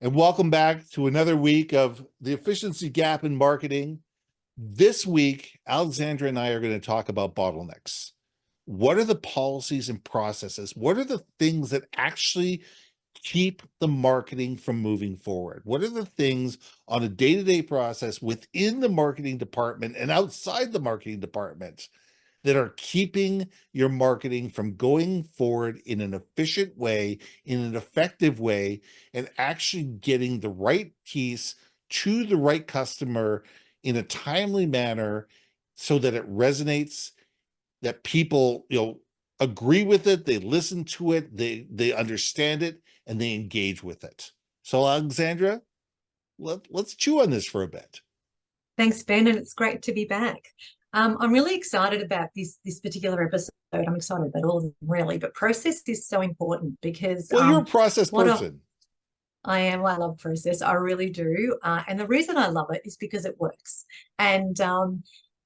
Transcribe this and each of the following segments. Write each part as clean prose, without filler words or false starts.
And welcome back to another week of the efficiency gap in marketing. This week, Alexandra and I are going to talk about bottlenecks. What are the policies and processes? What are the things that actually keep the marketing from moving forward? What are the things on a day-to-day process within the marketing department and outside the marketing department that are keeping your marketing from going forward in an efficient way, in an effective way, and actually getting the right piece to the right customer in a timely manner so that it resonates, that people, agree with it, they listen to it, they understand it, and they engage with it. So Alexandra, let's chew on this for a bit. Thanks, Ben, and it's great to be back. I'm really excited about this particular episode. I'm excited about all of them, really, but process is so important because Well, you're a process what person. I am, I love process. I really do, and the reason I love it is because it works. And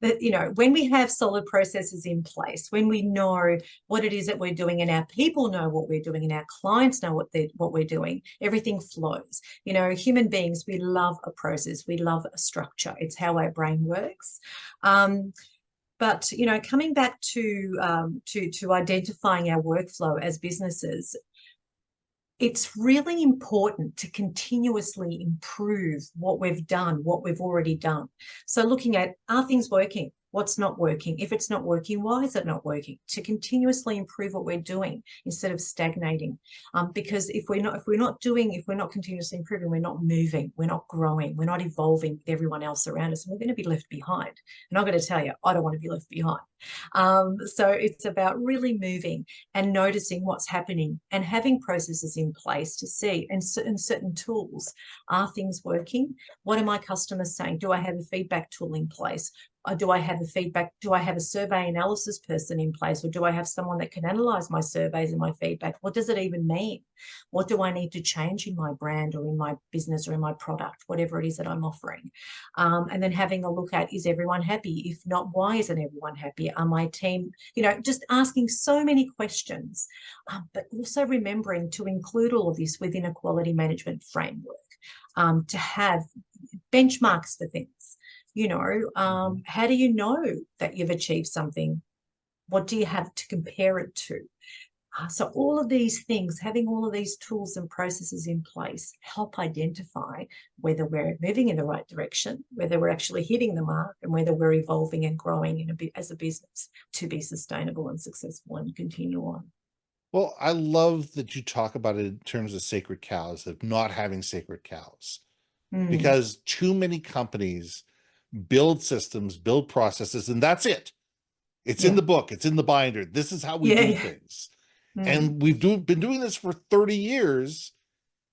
that when we have solid processes in place, when we know what it is that we're doing, and our people know what we're doing, and our clients know what we're doing, everything flows. Human beings, we love a process, we love a structure. It's how our brain works. But coming back to identifying our workflow as businesses, it's really important to continuously improve what we've done, what we've already done. So looking at, are things working? What's not working? If it's not working, why is it not working? To continuously improve what we're doing instead of stagnating. Because if we're not continuously improving, we're not moving, we're not growing, we're not evolving with everyone else around us, and we're going to be left behind. And I'm going to tell you, I don't want to be left behind. So it's about really moving and noticing what's happening and having processes in place to see, and certain tools. Are things working? What are my customers saying? Do I have a feedback tool in place? Do I have a survey analysis person in place, or do I have someone that can analyze my surveys and my feedback? What does it even mean? What do I need to change in my brand or in my business or in my product, whatever it is that I'm offering? And then having a look at, is everyone happy? If not, why isn't everyone happy? Are my team, just asking so many questions, but also remembering to include all of this within a quality management framework, to have benchmarks for things. How do you know that you've achieved something? What do you have to compare it to? So all of these things, having all of these tools and processes in place, help identify whether we're moving in the right direction, whether we're actually hitting the mark, and whether we're evolving and growing as a business to be sustainable and successful and continue on. Well, I love that you talk about it in terms of sacred cows, of not having sacred cows, Mm, because too many companies build systems, build processes, and that's it. It's in yeah, the book, it's in the binder. This is how we yeah, do yeah. things. Mm, And been doing this for 30 years,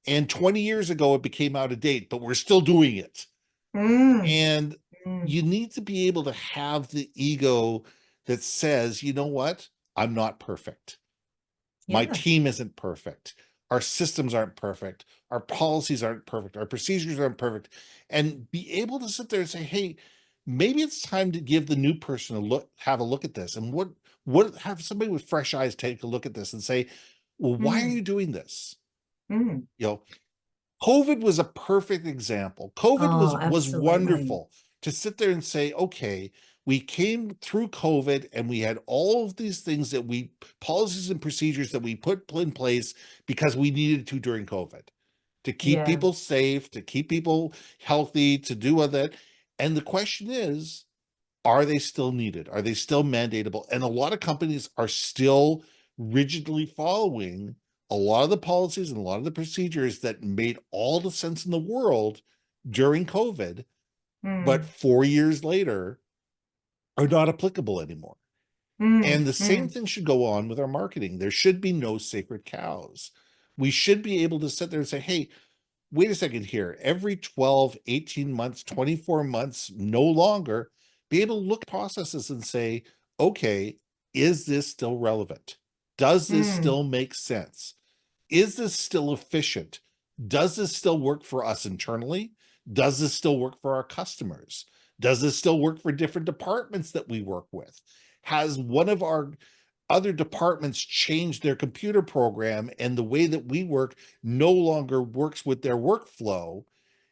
and 20 years ago it became out of date, but we're still doing it. mm, And mm, you need to be able to have the ego that says, you know what? I'm not perfect. My yeah. team isn't perfect. Our systems aren't perfect. Our policies aren't perfect. Our procedures aren't perfect. And be able to sit there and say, hey, maybe it's time to give the new person have a look at this. And have somebody with fresh eyes take a look at this and say, well, why are Mm, you doing this? mm. You know, COVID was a perfect example. COVID was Oh, was absolutely. wonderful to sit there and say, okay, we came through COVID and we had all of these things that policies and procedures that we put in place because we needed to during COVID to keep Yeah. people safe, to keep people healthy, to do all that. And the question is, are they still needed? Are they still mandatable? And a lot of companies are still rigidly following a lot of the policies and a lot of the procedures that made all the sense in the world during COVID, but Mm, 4 years later are not applicable anymore. mm, And the same mm. thing should go on with our marketing. There should be no sacred cows. We should be able to sit there and say, hey, wait a second here. Every 12, 18 months, 24 months, no longer, be able to look at processes and say, okay, is this still relevant? Does this Mm, still make sense? Is this still efficient? Does this still work for us internally? Does this still work for our customers? Does this still work for different departments that we work with? Has one of our other departments change their computer program and the way that we work no longer works with their workflow,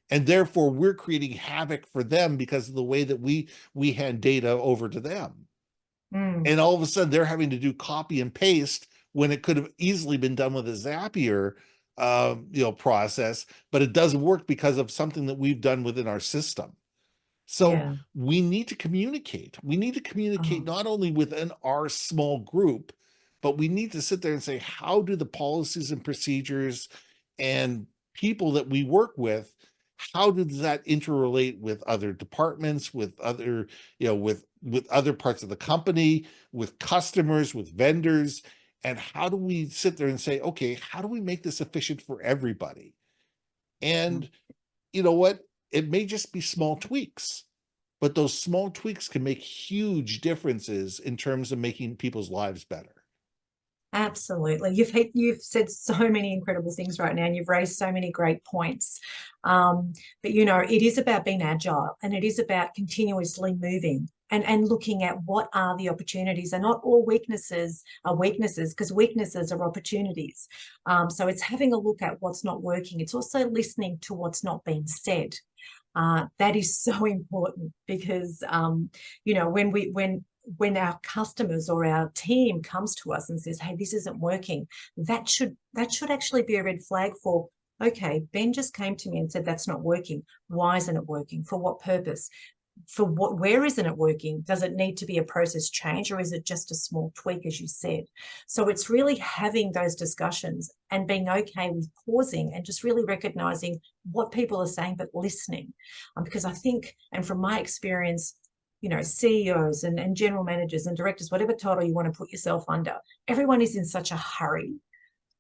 and therefore we're creating havoc for them because of the way that we hand data over to them. Mm, And all of a sudden they're having to do copy and paste when it could have easily been done with a Zapier process, but it doesn't work because of something that we've done within our system. So yeah. we need to communicate. We need to communicate Oh, not only within our small group, but we need to sit there and say, how do the policies and procedures and people that we work with, how does that interrelate with other departments, with other, with other parts of the company, with customers, with vendors? And how do we sit there and say, okay, how do we make this efficient for everybody? mm. And you know what? It may just be small tweaks, but those small tweaks can make huge differences in terms of making people's lives better. Absolutely. You've said so many incredible things right now, and you've raised so many great points. But it is about being agile, and it is about continuously moving and looking at what are the opportunities. And not all weaknesses are weaknesses, because weaknesses are opportunities. So it's having a look at what's not working. It's also listening to what's not being said. That is so important because when our customers or our team comes to us and says, hey, this isn't working, that should actually be a red flag for, okay, Ben just came to me and said that's not working. Why isn't it working? For what purpose? For what, where isn't it working? Does it need to be a process change, or is it just a small tweak, as you said? So it's really having those discussions and being okay with pausing and just really recognizing what people are saying, but listening. Because I think, and from my experience, CEOs and general managers and directors, whatever title you want to put yourself under, everyone is in such a hurry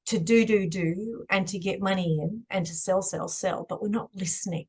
to do, and to get money in and to sell, but we're not listening.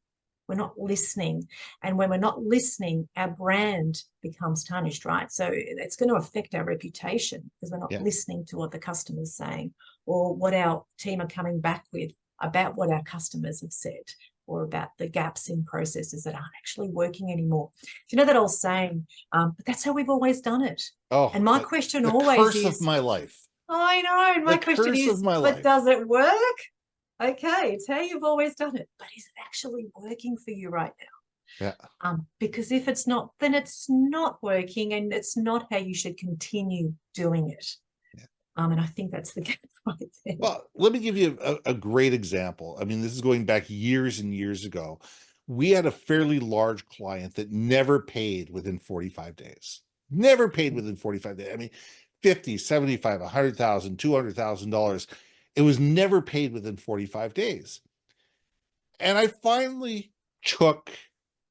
We're not listening. And when we're not listening, our brand becomes tarnished, right? So it's going to affect our reputation because we're not Yeah. listening to what the customer's saying or what our team are coming back with about what our customers have said, or about the gaps in processes that aren't actually working anymore. You know that old saying, but that's how we've always done it. And Oh, my question the always curse of is, my life. I know, and The my question curse of is, my but life. does it work? Okay, it's how you've always done it, but is it actually working for you right now? Yeah. Because if it's not, then it's not working, and it's not how you should continue doing it. Yeah. And I think that's the case right there. Well, let me give you a great example. I mean, this is going back years and years ago. We had a fairly large client that never paid within 45 days. Never paid within 45 days. I mean, 50, 75, 100,000, $200,000. It was never paid within 45 days. And I finally took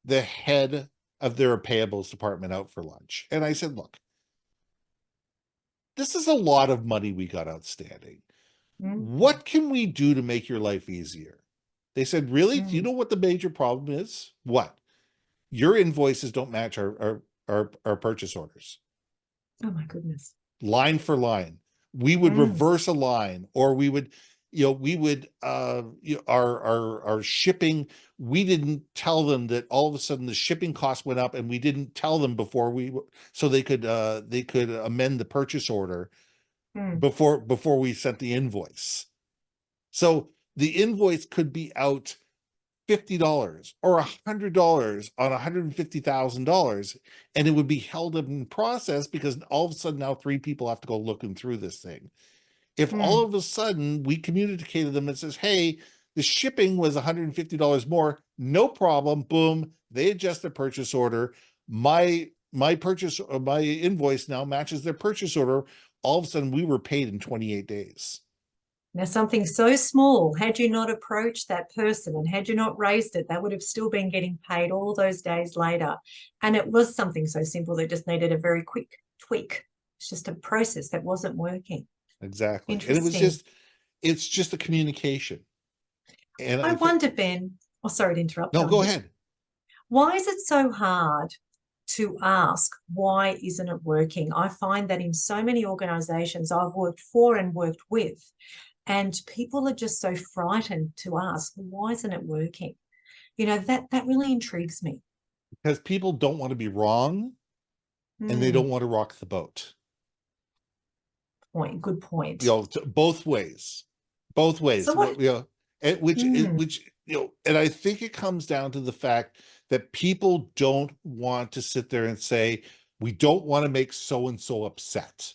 the head of their payables department out for lunch. And I said, look, this is a lot of money we got outstanding. Mm, What can we do to make your life easier? They said, really? Do you mm. know what the major problem is? What? Your invoices don't match our purchase orders. Oh my goodness. Line for line. We would Mm, reverse a line, or we would, we would our shipping, we didn't tell them that all of a sudden the shipping cost went up, and we didn't tell them before so they could amend the purchase order mm. before we sent the invoice. So the invoice could be out $50 or $100 on $150,000, and it would be held up in process because all of a sudden now three people have to go looking through this thing. If all Mm. of a sudden we communicated them and says, hey, the shipping was $150 more, no problem, boom, they adjust the purchase order. My invoice now matches their purchase order. All of a sudden we were paid in 28 days. Now, something so small, had you not approached that person and had you not raised it, they would have still been getting paid all those days later. And it was something so simple that just needed a very quick tweak. It's just a process that wasn't working. Exactly. And Interesting. it's just a communication. And I I think, wonder, Ben, oh, sorry to interrupt. no, Go go ahead. ahead. Why is it so hard to ask, why isn't it working? I find that in so many organizations I've worked for and worked with, and people are just so frightened to ask, why isn't it working? That really intrigues me. Because people don't want to be wrong and they Hmm. don't want to rock the boat. point. Good You point. know, both ways, both ways. So what? You know, and Hmm, which you know, and I think it comes down to the fact that people don't want to sit there and say, we don't want to make so and so upset.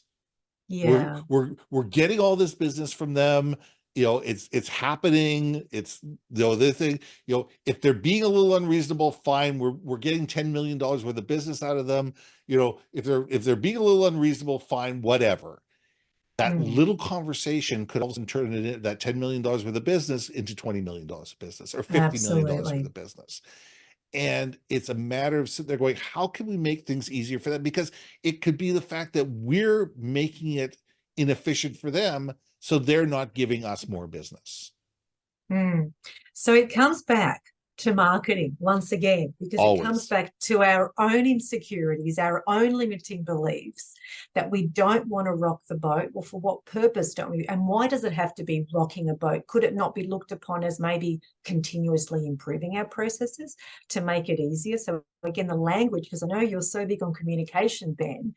yeah. We're getting all this business from them. You know, it's happening. It's, you know, the thing, you know, if they're being a little unreasonable, fine. We're getting $10 million worth of business out of them. You know, if they're being a little unreasonable, fine, whatever. That Mm, little conversation could all of a sudden turn it in, that $10 million worth of business into $20 million of business, or $50 million worth absolutely. of business. And it's a matter of sitting there going, how can we make things easier for them? Because it could be the fact that we're making it inefficient for them, so they're not giving us more business. Mm. So it comes back to marketing once again, because it comes Always. back to our own insecurities, our own limiting beliefs that we don't want to rock the boat. Well, for what purpose don't we? And why does it have to be rocking a boat? Could it not be looked upon as maybe continuously improving our processes to make it easier? So again, the language, because I know you're so big on communication, Ben,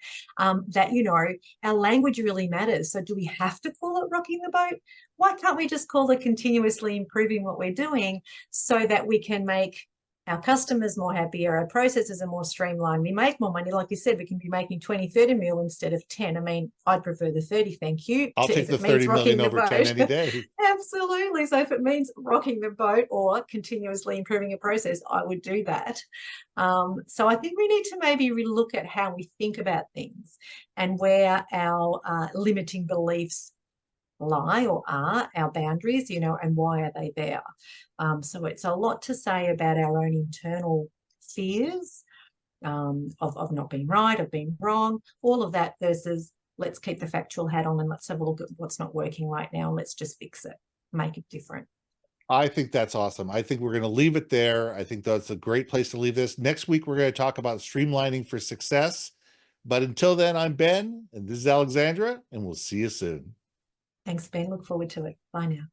that, you know, our language really matters. So do we have to call it rocking the boat? Why can't we just call it continuously improving what we're doing so that we can make our customers more happier, our processes are more streamlined, we make more money? Like you said, we can be making 20, 30 mil instead of 10. I mean, I'd prefer the 30, thank you, I'll to take if the it means 30 million rocking the over 10 boat. any day. Absolutely. So if it means rocking the boat or continuously improving a process, I would do that. So I think we need to maybe relook at how we think about things and where our limiting beliefs lie or are, our boundaries, you know, and why are they there? So it's a lot to say about our own internal fears, of not being right, of being wrong, all of that, versus let's keep the factual hat on and let's have a look at what's not working right now and let's just fix it, make it different. I think that's awesome. I think we're going to leave it there. I think that's a great place to leave this. Next week, we're going to talk about streamlining for success. But until then, I'm Ben, and this is Alexandra, and we'll see you soon. Thanks, Ben. Look forward to it. Bye now.